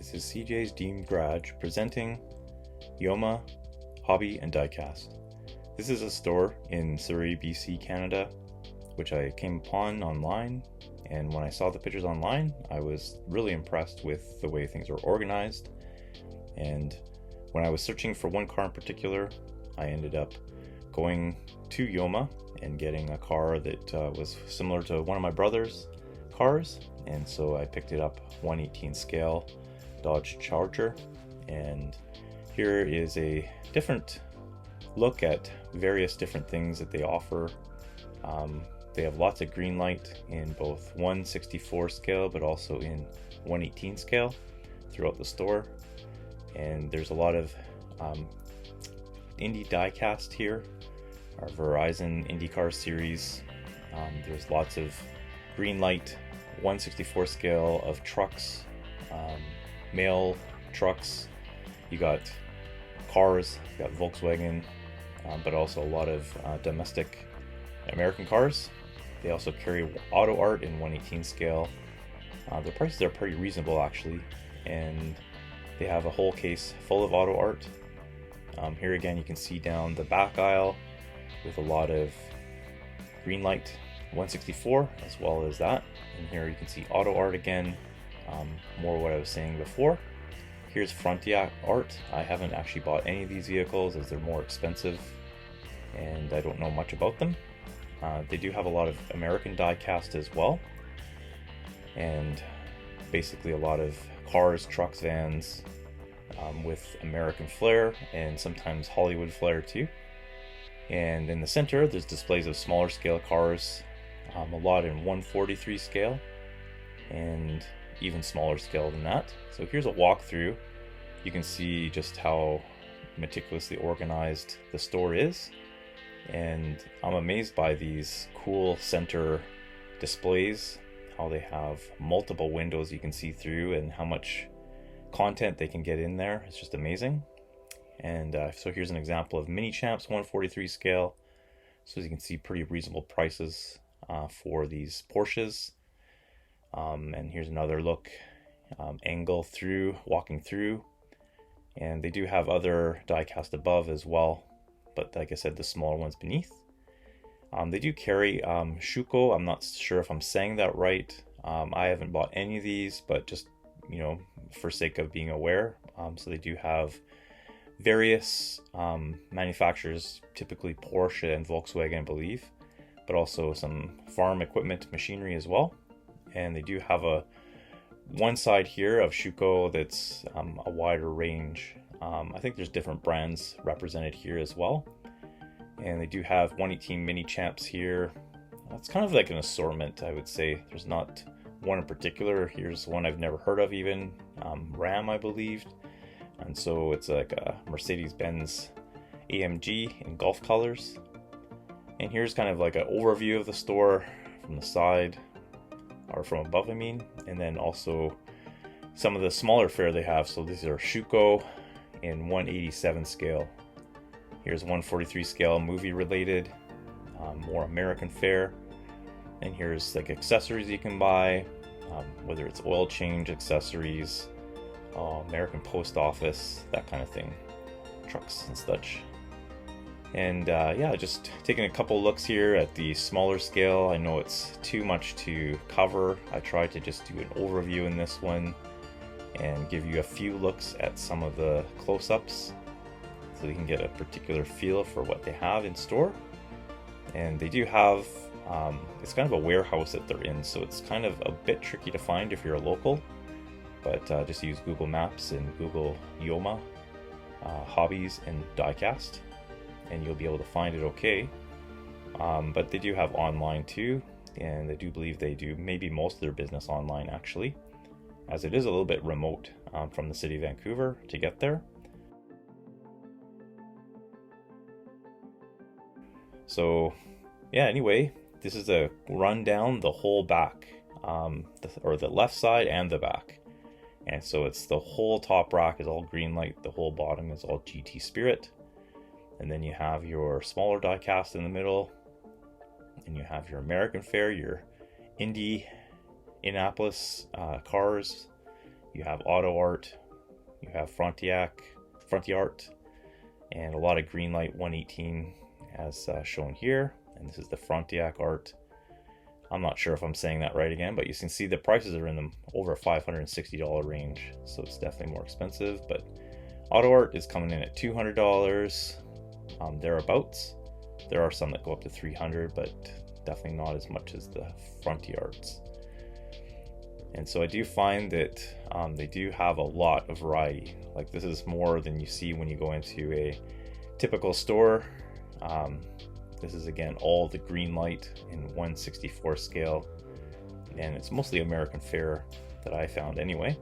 This is CJ's Deemed Garage presenting Yoma Hobby and Diecast. This is a store in Surrey, BC, Canada, which I came upon online, and when I saw the pictures online, I was really impressed with the way things were organized. And when I was searching for one car in particular, I ended up going to Yoma and getting a car that was similar to one of my brother's cars, and so I picked it up, 1/18 scale Dodge Charger. And here is a different look at various different things that they offer. They have lots of green light in both 1/64 scale but also in 1/18 scale throughout the store, and there's a lot of Indy diecast here, our Verizon IndyCar series. There's lots of green light 1/64 scale of trucks, mail trucks. You got cars, you got Volkswagen, but also a lot of domestic American cars. They also carry auto art in 1/18 scale. The prices are pretty reasonable actually, and they have a whole case full of auto art. Here again you can see down the back aisle with a lot of green light 1/64 as well as that, and here you can see auto art again, more what I was saying before. Here's front art. I haven't actually bought any of these vehicles as they're more expensive and I don't know much about them. They do have a lot of American diecast as well, and basically a lot of cars, trucks, vans with American flair and sometimes Hollywood flair too. And in the center there's displays of smaller scale cars, a lot in 1/43 scale and even smaller scale than that. So here's a walkthrough. You can see just how meticulously organized the store is, and I'm amazed by these cool center displays, how they have multiple windows you can see through and how much content they can get in there. It's just amazing. And so here's an example of Mini Champs 1/43 scale. So as you can see, pretty reasonable prices for these Porsches. And here's another look, angle through, walking through. And they do have other diecast above as well, but like I said, the smaller ones beneath. They do carry Shuko. I'm not sure if I'm saying that right. I haven't bought any of these, but just, for sake of being aware. So they do have various manufacturers, typically Porsche and Volkswagen, I believe, but also some farm equipment machinery as well. And they do have one side here of Shuko that's a wider range. I think there's different brands represented here as well. And they do have 1/18 Mini Champs here. It's kind of like an assortment, I would say. There's not one in particular. Here's one I've never heard of even, Ram, I believe. And so it's like a Mercedes-Benz AMG in Gulf colors. And here's kind of like an overview of the store from the side, or from above I mean, and then also some of the smaller fare they have. So these are Shuko in 1/87 scale. Here's 1/43 scale movie related, more American fare. And here's like accessories you can buy, whether it's oil change accessories, American Post Office, that kind of thing, trucks and such. And yeah, just taking a couple looks here at the smaller scale. I know it's too much to cover. I tried to just do an overview in this one and give you a few looks at some of the close-ups so you can get a particular feel for what they have in store. And they do have, it's kind of a warehouse that they're in, so it's kind of a bit tricky to find if you're a local, but just use Google Maps and Google Yoma Hobbies and Diecast, and you'll be able to find it okay. But they do have online too, and I do believe they do maybe most of their business online actually, as it is a little bit remote from the city of Vancouver to get there. So yeah, anyway, this is a rundown the whole back, or the left side and the back. And so it's the whole top rack is all green light, the whole bottom is all GT Spirit. And then you have your smaller diecast in the middle, and you have your American fare, your Indy Indianapolis cars, you have auto art, you have Fronti art, and a lot of Greenlight 118 as shown here. And this is the Frontiac art. I'm not sure if I'm saying that right again, but you can see the prices are in the over $560 range, so it's definitely more expensive. But auto art is coming in at $200 thereabouts. There are some that go up to $300, but definitely not as much as the Fronti arts. And so I do find that they do have a lot of variety. Like, this is more than you see when you go into a typical store. This is again all the Greenlight in 1/64 scale, and it's mostly American fare that I found anyway.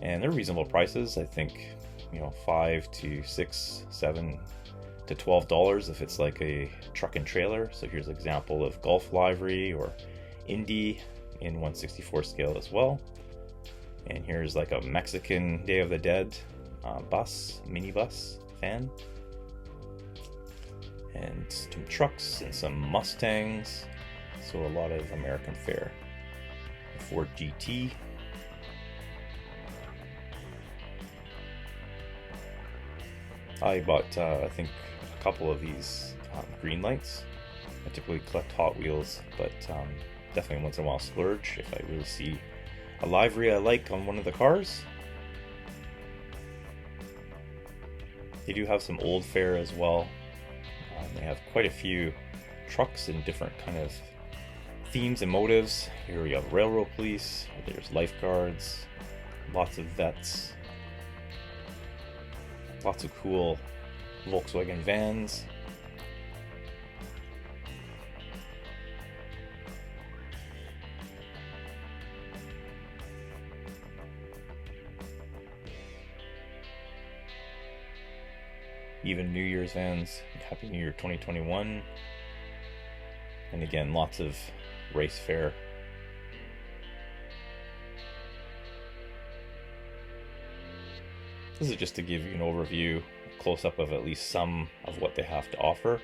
And they're reasonable prices. I think, you know, $5 to $6, $7 to $12 if it's like a truck and trailer. So here's an example of Gulf livery or Indy in 1/64 scale as well. And here's like a Mexican Day of the Dead minibus van. And some trucks and some Mustangs. So a lot of American fare. Ford GT. I bought, I think, a couple of these Greenlights. I typically collect Hot Wheels, but definitely once in a while splurge if I really see a livery I like on one of the cars. They do have some old fare as well. They have quite a few trucks in different kind of themes and motives. Here we have railroad police, there's lifeguards, lots of vets, lots of cool Volkswagen vans. Even New Year's vans. Happy New Year 2021. And again, lots of race fare. This is just to give you an overview, a close-up of at least some of what they have to offer.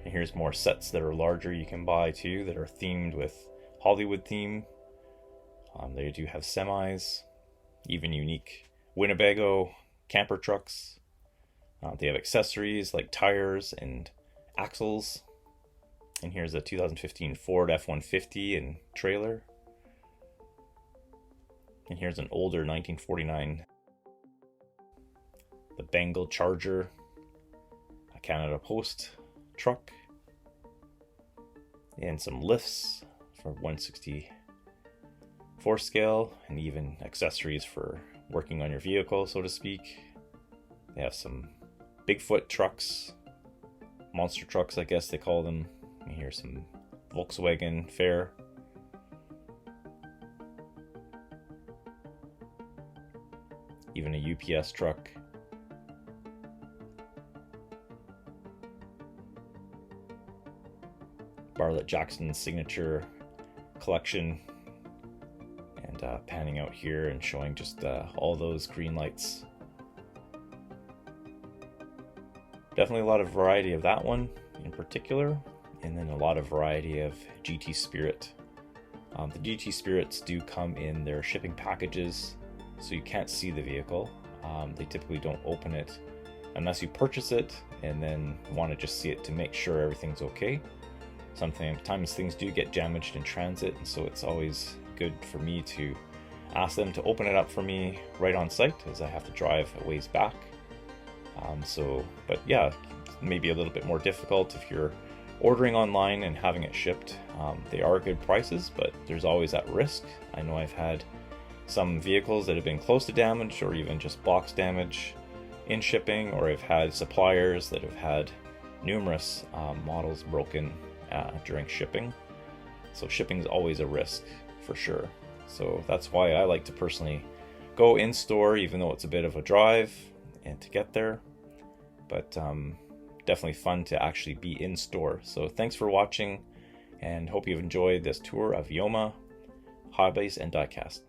And here's more sets that are larger you can buy too, that are themed with Hollywood theme. They do have semis, even unique Winnebago camper trucks. They have accessories like tires and axles. And here's a 2015 Ford F-150 and trailer. And here's an older 1949 the Bengal Charger, a Canada Post truck, and some lifts for 1/64 scale, and even accessories for working on your vehicle, so to speak. They have some Bigfoot trucks, monster trucks I guess they call them. And here's some Volkswagen fare. Even a UPS truck. Bartlett Jackson's signature collection. And panning out here and showing just all those Greenlights. Definitely a lot of variety of that one in particular, and then a lot of variety of GT Spirit. The GT Spirits do come in their shipping packages, so you can't see the vehicle. They typically don't open it unless you purchase it and then want to just see it to make sure everything's okay. Sometimes things do get damaged in transit, and so it's always good for me to ask them to open it up for me right on site, as I have to drive a ways back. But yeah, maybe a little bit more difficult if you're ordering online and having it shipped. They are good prices, but there's always that risk. I know I've had some vehicles that have been close to damage or even just box damage in shipping, or I've had suppliers that have had numerous models broken during shipping. So shipping is always a risk for sure. So that's why I like to personally go in store, even though it's a bit of a drive and to get there. But definitely fun to actually be in store. So thanks for watching, and hope you've enjoyed this tour of Yoma, Hobbies, and Diecast.